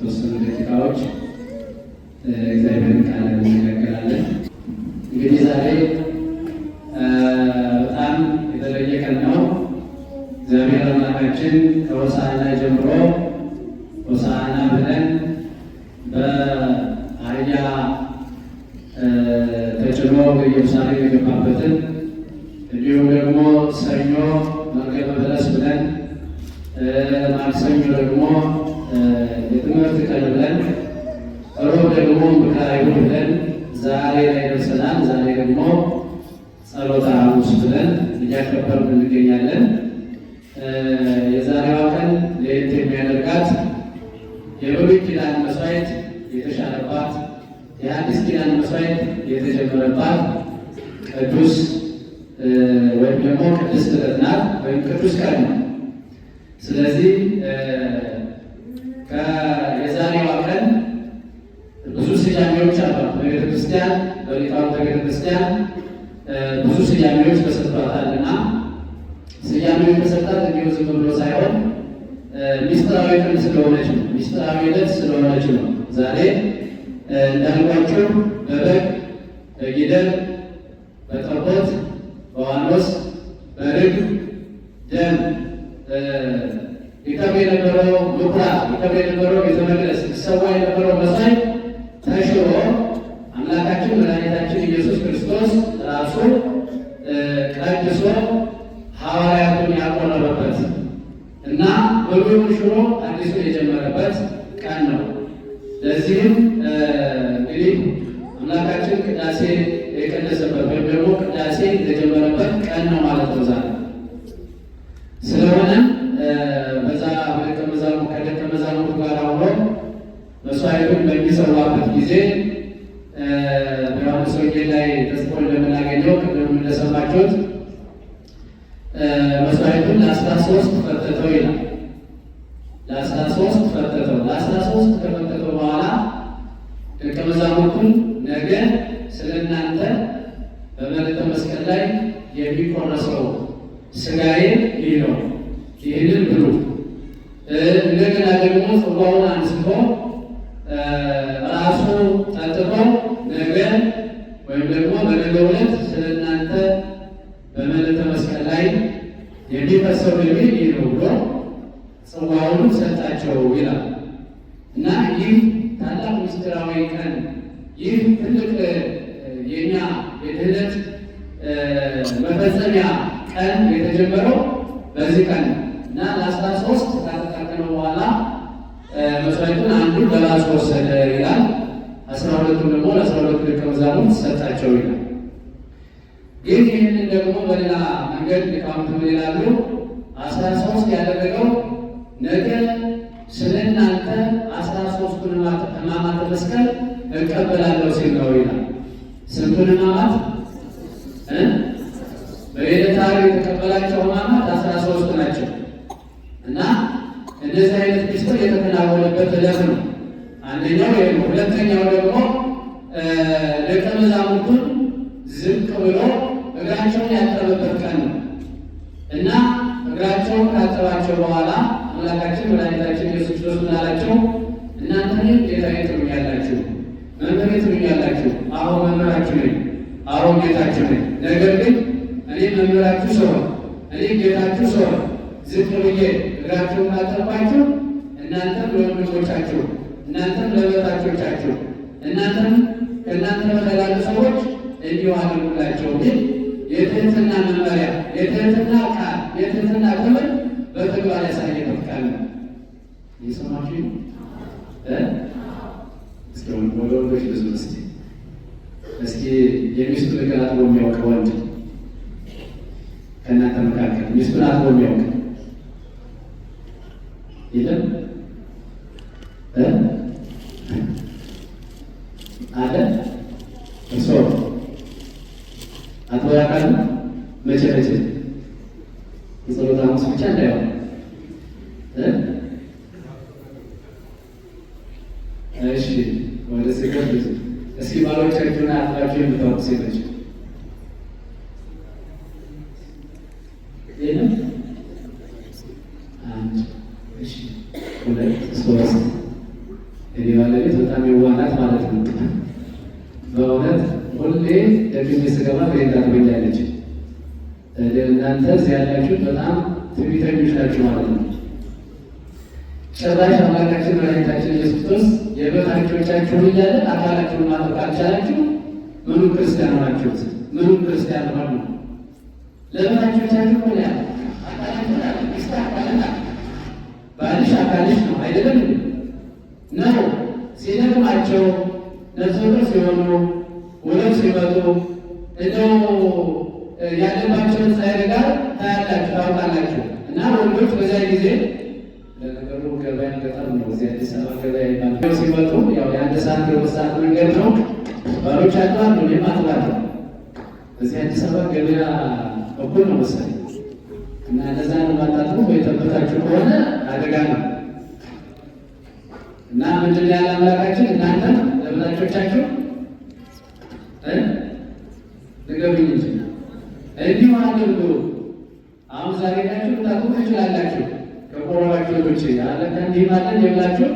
የተወሰኑ ደቂቃዎች እግዚአብሔርን ቃል እንነጋገራለን። እንግዲህ ዛሬ በጣም የተለየ ቀን ነው። እግዚአብሔር አምላካችን ከሆሳዕና ጀምሮ ሆሳዕና ብለን በአህያ ተጭኖ ኢየሩሳሌም የገባበትን እንዲሁም ደግሞ ሰኞ መርገመ በለስ ብለን ማክሰኞ ደግሞ የትምህርት ቀን ብለን ሮብ ደግሞ ምክረ አይሁድ ብለን ዛሬ ላይ ደርሰናል። ዛሬ ደግሞ ጸሎተ ሐሙስ ብለን እያከበርን እንገኛለን። የዛሬዋ ቀን ለየት የሚያደርጋት የብሉይ ኪዳን መስዋዕት የተሻረባት፣ የአዲስ ኪዳን መስዋዕት የተጀመረባት ቅዱስ ወይም ደግሞ ቅድስት ዕለት ናት፣ ወይም ቅዱስ ቀን ነው። ስለዚህ የዛሬዋ ቀን ብዙ ስያሜዎች አሏት። በቤተ ክርስቲያን በሊቃውንተ ቤተ ክርስቲያን ብዙ ስያሜዎች ተሰጥቷታልና ስያሜው የተሰጣት እንዲሁ ዝም ብሎ ሳይሆን ሚስጥራዊ ቀን ስለሆነች ነው። ሚስጥራዊ ዕለት ስለሆነች ነው። ዛሬ እንዳልኳቸው በበግ በጊደር በጠቦት በዋኖስ በርግብ ደም ይቀርብ የነበረው ምኩራብ ይቀርብ የነበረው ቤተ መቅደስ ይሰዋ የነበረው መስዋዕት ተሽሮ አምላካችን መድኃኒታችን ኢየሱስ ክርስቶስ ራሱ ቀድሶ ሐዋርያቱን ያቆረበበት እና ብሉይን ሽሮ አዲሱን የጀመረበት ቀን ነው። ለዚህም እንግዲህ አምላካችን ቅዳሴ የቀደሰበት ወይም ደግሞ ቅዳሴ የተጀመረበት ቀን ነው ማለት ነው ዛሬ። ስለሆነ በዛ ከደቀ መዛሙርቱ ጋር ሆኖ መስዋዕቱን በሚሰዋበት ጊዜ በዮሐንስ ወንጌል ላይ ተጽፎ እንደምናገኘው ቅድም እንደሰማችሁት መስዋዕቱን ለ13 ፈተተው ይላል። ለ13 ፈተተው። ለ13 ከፈተተው በኋላ ደቀ መዛሙርቱን ነገ ስለ እናንተ በመልዕልተ መስቀል ላይ የሚቆረሰው ሥጋዬ ይህ ነው፣ ይህንን ብሉ። እንደገና ደግሞ ጽዋውን አንስቶ ራሱ ጠጥቶ ነገ ወይም ደግሞ በነገው ዕለት ስለ እናንተ በመልዕልተ መስቀል ላይ የሚፈሰው የሚል ይህ ነው ብሎ ጽዋውን ሰጣቸው ይላል እና ይህ ታላቅ ምስጢራዊ ቀን፣ ይህ ትልቅ የኛ የድህነት መፈጸሚያ ቀን የተጀመረው በዚህ ቀን እና ለ13 ካጠቃቀመ በኋላ መስዋዕቱን አንዱን ለራሱ ወሰደ ይላል። 12ቱን ደግሞ ለ12 ደቀ መዛሙርት ሰጣቸው ይላል። ግን ይህንን ደግሞ በሌላ መንገድ ሊቃውንት ምን ይላሉ? 13 ያደረገው ነገ ስለ እናንተ 13ቱን ሕማማተ መስቀል እቀበላለሁ ሲል ነው ይላል። ስንቱን ሕማማት? በዕለተ ዓርብ የተቀበላቸው ሕማማት 13 ናቸው እና እንደዚህ አይነት ምስጢር የተከናወነበት ዕለት ነው። አንደኛው ይሄ ነው። ሁለተኛው ደግሞ ደቀ መዛሙርቱን ዝቅ ብሎ እግራቸውን ያጠበበት ቀን ነው እና እግራቸውን ካጠባቸው በኋላ አምላካችን መድኃኒታችን ኢየሱስ ክርስቶስ ምን አላቸው? እናንተ ጌታዬ ትሉኛላችሁ፣ መምህሬ ትሉኛላችሁ። አዎ መምህራችሁ ነኝ፣ አዎ ጌታችሁ ነኝ። ነገር ግን እኔ መምህራችሁ ስሆን፣ እኔ ጌታችሁ ስሆን ዝቅ ብዬ እግራችሁን ካጠብኳችሁ እናንተም ለወንድሞቻችሁ፣ እናንተም ለበታቾቻችሁ፣ እናንተም ከእናንተ በላይ ላሉ ሰዎች እንዲሁ አድርጉላቸው ግን የትህትና መመሪያ፣ የትህትና ቃል፣ የትህትና ክብር በተግባር ያሳየበት ቃል ነው። የሰማችሁ ወንዶች ብዙ እስኪ የሚስቱ ነገር አጥቦ የሚያውቅ ወንድ ከእናንተ መካከል ሚስቱን አጥቦ የሚያውቅ የለም አለ? እርሶ አጥቦ ያውቃሉ? መቼ የጸሎተ ሐሙስ ብቻ እንዳይሆን እሺ። ወደ ሴቶች እስኪ ባሎቻችሁን አጥባችሁ የምታውቁ ሴቶች የለም? አንድ እሺ፣ ሁለት ሶስት እኔ ባለቤት በጣም የዋናት ማለት ነው። በእውነት ሁሌ ደግሜ ስገባ ቤት ታገኛለች። እናንተ እዚህ ያላችሁት በጣም ትዕቢተኞች ናችሁ ማለት ነው። ጭራሽ አምላካችን መድኃኒታችን ኢየሱስ ክርስቶስ የበታቾቻችሁን እያለ አካላችሁን ማጠብ ካልቻላችሁ ምኑን ክርስቲያን ሆናችሁት? ምኑን ክርስቲያን ሆኑ? ለበታቾቻችሁ ሆነ ያለ አካላችሁን አለ ሚስት አካልና ባልሽ አካልሽ ነው አይደለም ነው። ሲደክማቸው ነፍሰ ጡር ሲሆኑ ወለድ ሲመጡ እንደው ያለባቸውን ሳይረጋ ታያላችሁ ታውቃላችሁ። እና ወንዶች በዚያ ጊዜ ለነገሩ ገበያ ገጠር ነው። እዚህ አዲስ አበባ ገበያ ይባላል። ሲመጡ ያው የአንድ ሰዓት የሁለት ሰዓት መንገድ ነው። ባሎች አጥባሉ፣ እኔም አጥባለሁ። እዚህ አዲስ አበባ ገበያ እኩል ነው መሰለኝ። እና እነዛ ነው ማጣጡ የተበታችሁ ከሆነ አደጋ ነው። እና ምንድን ያለ አምላካችን እናንተም ለበታቾቻችሁ ንገሩኝ እንጂ እንዲሁ አድርጉ። አሁን ዛሬ ናችሁ ልታውቁ ትችላላችሁ። ከቆረባችሁ ልጆች አለ እንዲህ ማለት የብላችሁ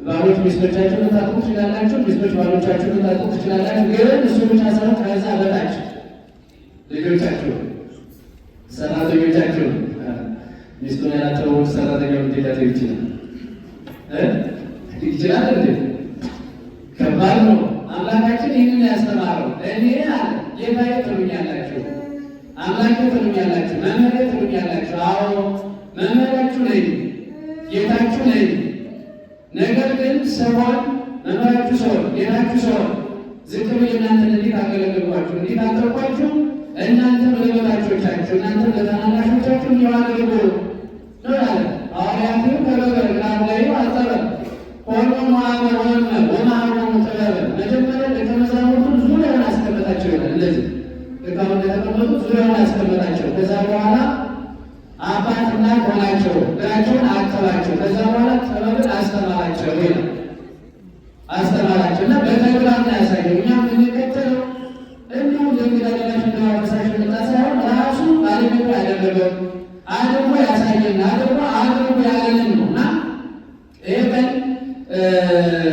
ባሎች ሚስቶቻችሁ ልታውቁ ትችላላችሁ። ሚስቶች ባሎቻችሁ ልታውቁ ትችላላችሁ። ግን እሱ ብቻ ሳይሆን ከዛ በታች ልጆቻችሁ፣ ሰራተኞቻችሁ ሚስቱን ያላተው ሰራተኛው እንዴት ይችላል ይችላል እንዴ? ከባድ ነው። አምላካችን ይህንን ያስተማረው እኔ አለ ጌታዬ ትሉኛላችሁ፣ አምላኬ ትሉኛላችሁ፣ መምህሬ ትሉኛላችሁ። አዎ መምህራችሁ ነኝ፣ ጌታችሁ ነኝ። ነገር ግን ሰሆን መምህራችሁ ሰሆን ጌታችሁ ሰሆን ዝቅ ብዬ እናንተን እንዴት አገለገልኳችሁ፣ እንዴት አጠርኳችሁ፣ እናንተም ለበታቾቻችሁ፣ እናንተም ለታናናሾቻችሁ እንዲሁ አድርጉ ነው ያለ። ሐዋርያትም ከበበር ግራብላዩ አጠበ ሆኖ ማህበሮን ወማህበሮን ጥበበ መጀመሪያ ደቀ መዛሙርቱን ዙሪያውን አስቀመጣቸው ይላል። እንደዚህ ደካማ እንደተቀመጡ ዙሪያውን አስቀመጣቸው። ከዛ በኋላ አባትና ሆናቸው እግራቸውን አጠባቸው። ከዛ በኋላ ጥበብን አስተማራቸው ይላል። አስተማራቸው እና በተግባር ነው ያሳየው። እኛ የምንከተለው እንዲሁ ለእንግዳ ደራሽ እንደማፈሳሽ መጣ ሳይሆን ራሱ ባለቤቱ ያደረገው አድርጎ ያሳየን አድርጎ ያለንን ነው እና ይህ ቀን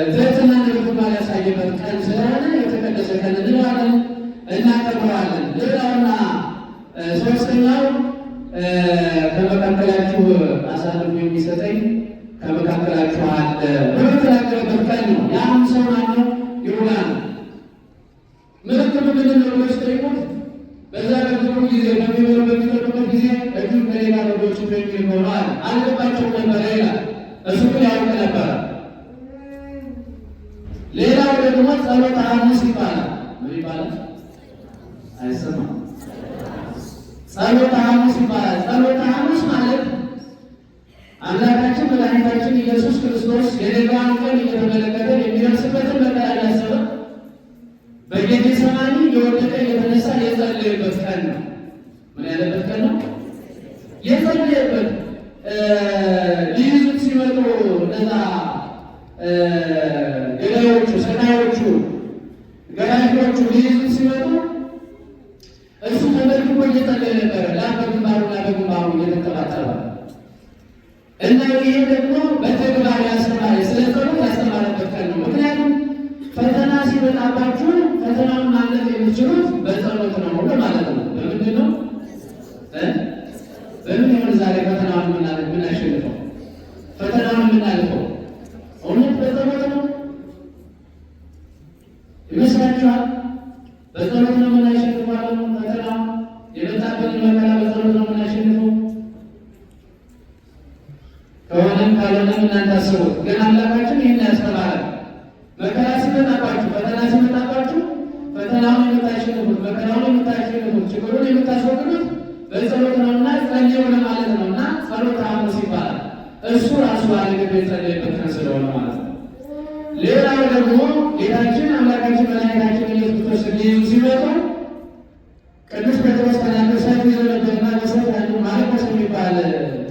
ትህትና እንደምትባል ያሳየበት ቀን ስለሆነ የተቀደሰ ቀን እንለዋለን፣ እናከብረዋለን። ሌላውና ሶስተኛው ከመካከላችሁ አሳልፎ የሚሰጠኝ ከመካከላችሁ አለ ብሎ የተናገረበት ቀን ነው። ያም ሰው ማነው? ይሁዳ ነው። ምልክቱ ምንድን ነው ብሎ ሲጠይቁት በዛ በግሩ ጊዜ በሚበሉበት ጊዜ እጁን ከሌላ በጎች የሚል ሆኖ አለ። አልገባቸውም ነበረ ይላል። እሱ ግን ያውቅ ነበረ። ሌላው ደግሞ ጸሎተ ሐሙስ ይባላል። ምን ይባላል? አይሰማም። ጸሎተ ሐሙስ ይባላል። ጸሎተ ሐሙስ ማለት አምላካችን መድኃኒታችን ኢየሱስ ክርስቶስ የነጋውን ቀን እየተመለከተ የሚደርስበትን መከራ እያሰበ በጌቴሰማኒ እየወደቀ እየተነሳ የጸለየበት ቀን ነው። ምን ያለበት ቀን ነው? የጸለየበት ሊይዙት ሲመጡ እነዛ ገዳዮቹ፣ ሰቃዮቹ፣ ገራፊዎቹ ሊይዙት ሲመጡ እሱ ተመልክቶ እየጸለየ ነበረ። በግንባሩ እየተንጠባጠበ እና ይሄ ደግሞ በተግባር ያስተማረ ስለ ጸሎት ያስተማረበት ቀን ነው። ምክንያቱም ፈተና ሲመጣባችሁ ፈተናውን ማለፍ የምትችሉት በጸሎት ነው ማለት ነው። በምንድን ነው? በምን ይሆን ዛሬ ፈተናውን የምናሸንፈው? ፈተናውን የምናልፈው እውነት በጸሎት ነው ይመስላችኋል? በጸሎት ነው የምናሸንፈው ማለት ነው። ፈተናው የመጣብንን መከራ በጸሎት ነው የምናሸንፈው ከሆነም ካልሆነም እናንተ አስቡት። ግን አምላካችን ይህን ያስተማራል። መከራ ሲመጣባችሁ፣ ፈተና ሲመጣባችሁ ፈተናውን የምታሸንፉት፣ መከራውን የምታሸንፉት፣ ችግሩን የምታስወግዱት በጸሎት ነውና ጸልዩ ለማለት ነውና ጸሎተ ሐሙስ ይባላል። እሱ ራሱ ባለቤቱ የጸለየበት ቀን ስለሆነ ማለት ነው። ሌላው ደግሞ ጌታችን አምላካችን መድኃኒታችን ኢየሱስ ክርስቶስ ሊይዙ ሲመጡ ቅዱስ ጴጥሮስ ተናገረ። ሰይፍ ይዞ ነበርና በሰይፍ አንዱ ማርቆስ የሚባል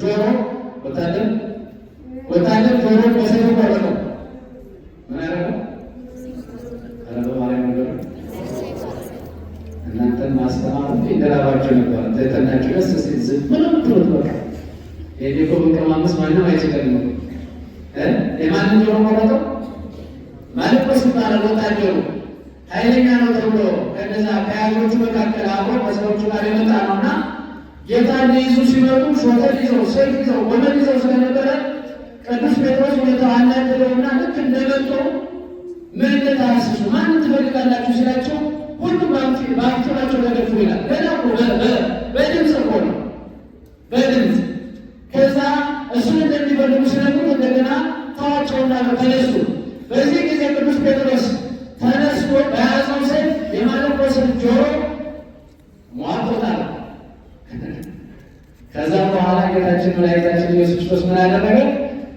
ጆሮ ወታደር ጆሮ በሰይፍ ቆረጠው። ምን ያደረገው? በማርያም ነገር እናንተን ማስተማሩ ይደራባቸው ነበር። ተጠናችሁ ደስ ሲል ምንም ትሩት በቃ የኔ እኮ በቀማመስ ማንም አይችልም ነው። የማንን ጆሮ ቆረጠው? ማርቆስ ይባላል ወታደሩ ኃይለኛ ነው ተብሎ ከነዛ ከያዞቹ መካከል አብሮ ከሰዎቹ ጋር የመጣ ነውና ጌታን ሊይዙ ሲመጡ ሾተል ይዘው ሰይፍ ይዘው ወመን ይዘው ስለነበረ ቅዱስ ጴጥሮስ ሁኔታው አናደደውና ልክ እንደመጡ ምን እንደታስሱ ማንን ትፈልጋላችሁ ሲላቸው ሁሉም በአፍጢማቸው ተደፉ ይላል። ገና በድምፅ እኮ ነው በድምፅ። ከዛ እሱን እንደሚፈልጉ ሲነግሩት እንደገና ተዋቸውና ተነሱ። በዚህ ጊዜ ቅዱስ ጴጥሮስ ተነስቶ በያዘው ሰይፍ የማርቆስን ጆሮ ሟጦታል። ከዛ በኋላ ጌታችን መድኃኒታችን ኢየሱስ ክርስቶስ ምን አደረገ?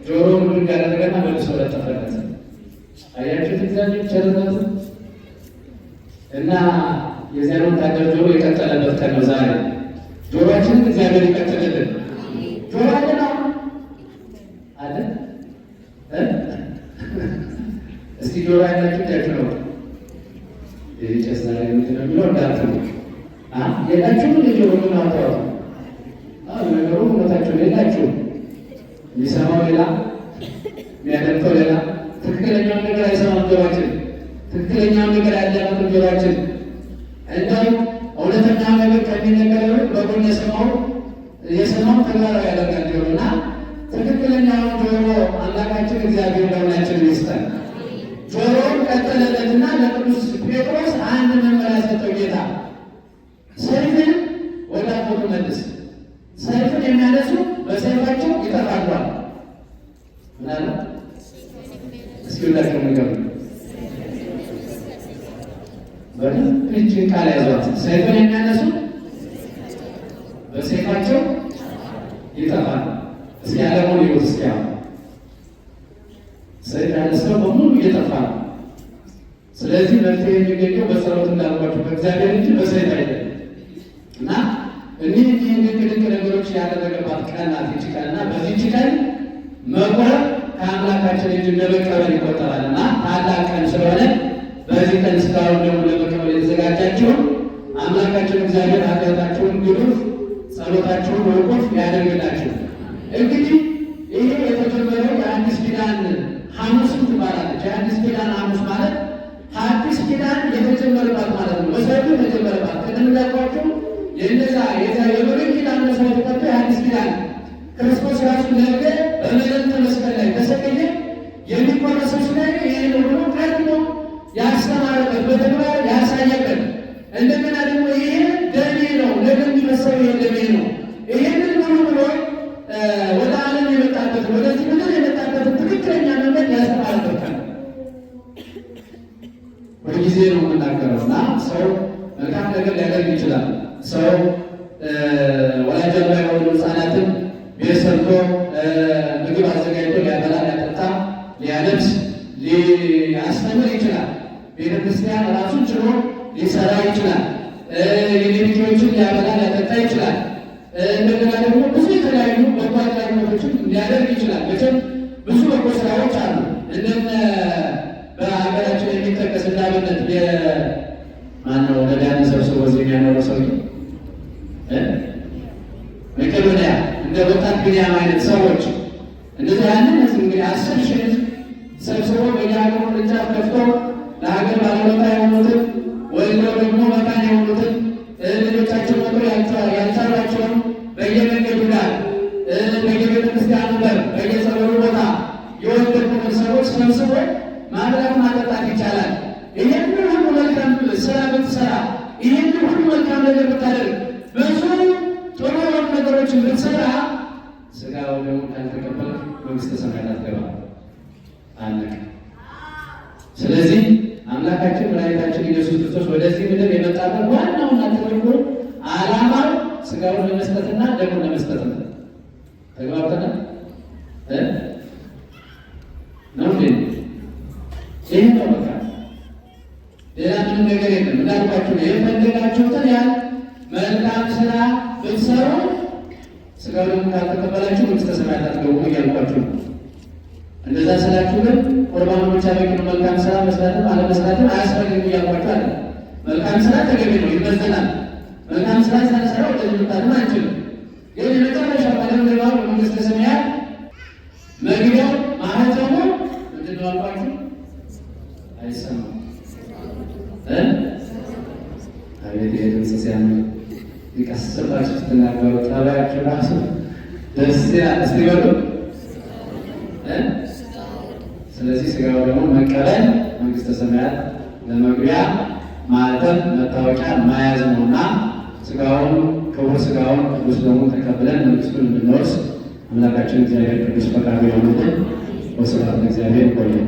ጆሮውን ብድግ አደረገና መልሶ ለጠፈለት። አያችሁት እግዚአብሔር ቸርነቱ እና የዚያን ወታደር ጆሮ የቀጠለበት ቀን ነው ዛሬ። ጆሮአችንን እግዚአብሔር ይቀጥልልን። ጆሮ አለን አሁን አለ እስቲ ጆሮ ያላችሁ ደግ ነው ጨስ ዛሬ ምንድነው የሚለው እንዳትሉ የላችሁም የጆሮ ምን አውጣው ነገሩ እውነታችሁ ሌላችሁ የሚሰማው ሌላ የሚያደምጠው ሌላ። ትክክለኛውን ነገር አይሰማም ጆሮአችን። ትክክለኛውን ነገር አያዳምጥም ጆሮአችን። እንደው እውነተኛ ነገር ከሚነገረው በጎን የሰማው ተግባራዊ ያደርጋል ጆሮና ትክክለኛውን ጆሮ አምላካችን እግዚአብሔር ለሁላችን ይስጠን። ጆሮውን ቀጠለለትና ለቅዱስ ጴጥሮስ አንድ መመሪያ ሰጠው ጌታ። ሰይፍን ወደ አፎቱ መልስ። ሰይፍን የሚያነሱ በሰይፋቸው ይጠፋሉ። ምናለ እስኪ ሁላችሁ ንገሩ። በደንብ እጅን ቃል ያዟት። ሰይፍን የሚያነሱ በሰይፋቸው ይጠፋሉ። እስኪ ያለውን ይወት እስኪ ሰይፍ ያነሰው በሙሉ እየጠፋ ነው። ስለዚህ መፍትሄ የሚገኘው በጸሎት እንዳልኳችሁ በእግዚአብሔር እንጂ በሰይፍ አይደለም። እና እኒህ ድንቅ ነገሮች ያደረገባት ቀን ናት ይህች ቀን። እና በዚህች ቀን መቁረብ ከአምላካችን እጅ እንደመቀበል ይቆጠራል። እና ታላቅ ቀን ስለሆነ በዚህ ቀን ስጋውን ደግሞ ለመቀበል የተዘጋጃችሁ አምላካችን እግዚአብሔር ኃጢአታችሁን ግሩፍ ጸሎታችሁን ወቁፍ ያደርግላችሁ። እንግዲህ ይሄ የተጀመረው የአዲስ ኪዳን ሐሙስም ትባላለች። የአዲስ ኪዳን ሐሙስ ማለት አዲስ ኪዳን የተጀመረባት ማለት ነው። መሰረቱ የተጀመረባት ከደምዳቋቸው የነዛ የብሉይ ኪዳን መሰረት ቀጥቶ የአዲስ ኪዳን ክርስቶስ ራሱ ነገ በመለኮተ መስቀል ላይ ተሰቀየ የሚቆረሰው ስጋዬ ይህን ሁሉ ቀድሞ ያስተማረበት በተግባር ያሳየበት እንደገና ደግሞ ይሄ ደሜ ነው ነገ የሚፈሰው ይሄ ደሜ ነው ይሄንን ሁሉ ብሎ ወደ ዓለም የመጣበት ወደዚህ ምድር የመጣበት ትክክለኛ መንገድ ያስተማረበት ነው። ሁልጊዜ ነው የምናገረው እና ሰው መልካም ነገር ሊያደርግ ይችላል። ሰው ወላጅ አልባ የሆኑ ሕፃናትን ቤት ሰርቶ ምግብ አዘጋጅቶ ሊያበላ፣ ሊያጠጣ፣ ሊያለብስ፣ ሊያስተምር ይችላል። ቤተክርስቲያን ራሱን ችሎ ሊሰራ ይችላል። የሌሎችን ሊያበላ፣ ሊያጠጣ ይችላል። እንደገና ደግሞ ብዙ የተለያዩ በጎ አድራጎቶችን ሊያደርግ ይችላል። መቼም ብዙ በጎ ስራዎች አሉ። እንደነ በሀገራችን የሚጠቀስ እንዳብነት ማነው ነዳያን ሰብስቦ እዚህ የሚያኖረው ሰው መቄዶንያ እንደ ወጣት ቢንያም አይነት ሰዎች እንደዚህ ያንን እንግዲህ 10 ሺህ ሰብስቦ በየሀገሩ ቅርንጫፍ ከፍቶ ለሀገር ባለውለታ የሆኑትን ወይም ደግሞ መካን የሆኑትን ልጆቻቸው መቶ ያልቻሏቸውን በየመንገዱ ዳር በየቤተ ክርስቲያኑ በር በየጸበሉ ቦታ የወደቁትን ሰዎች ሰብስቦ ማብላት ማጠጣት ይቻላል። ይህን ሁሉ መልካም ስራ ብትሰራ፣ ይህን ሁሉ መልካም ነገር ብታደርግ፣ ብዙ ጥሩ የሆኑ ነገሮችን ብትሰራ ስጋው ደግሞ ካልተቀበል መንግሥተ ሰማያት አትገባም። አለቀ። ስለዚህ አምላካችን መድኃኒታችን ኢየሱስ ክርስቶስ ወደዚህ ምድር የመጣበት ዋናውና ትልቁ ዓላማው ስጋውን ለመስጠትና ደሙን ለመስጠት ነው። ተግባብተናል ነው እንዴ? ይህ ነው በቃ። ሌላ ምንም ነገር የለም። እንዳልኳችሁ የፈለጋችሁትን ያህል መልካም ስራ ብትሰሩ ስጋውን ካልተቀበላችሁ መንግሥተ ሰማያት አትገቡም እያልኳችሁ ነው። እንደዛ ስላችሁ ግን ቁርባን ብቻ በቂ ነው። መልካም ስራ መስራትም አለመስራትም አያስፈልግም እያልኳችሁ አለ። መልካም ስራ ተገቢ ነው፣ ይመዘናል። መልካም ስራ ሳንሰራ ወደዚህ መምጣትም አንችልም። ግን የመጨረሻ መደምደሚያው በመንግሥተ ሰማያት መግቢያው ማህተሙ ምንድን ነው አልኳችሁ? አይሰማም። አቤት ይሄ ድምፅ ሲያምር ይቀስላችሁ ስትናገሩ ጠባያችሁ ራሱ ደስ ይላል። እስቲ በሉ ስለዚህ ሥጋው ደግሞ መቀበል መንግሥተ ሰማያት ለመግቢያ ማለትም መታወቂያ መያዝ ነውና ሥጋውን ክቡር ሥጋውን ቅዱስ ደሙን ተቀብለን መንግሥቱን እንድንወርስ አምላካችን እግዚአብሔር ቅዱስ ፈቃዱ ይሁንልን። ወስብሐት ለእግዚአብሔር። ይቆየን።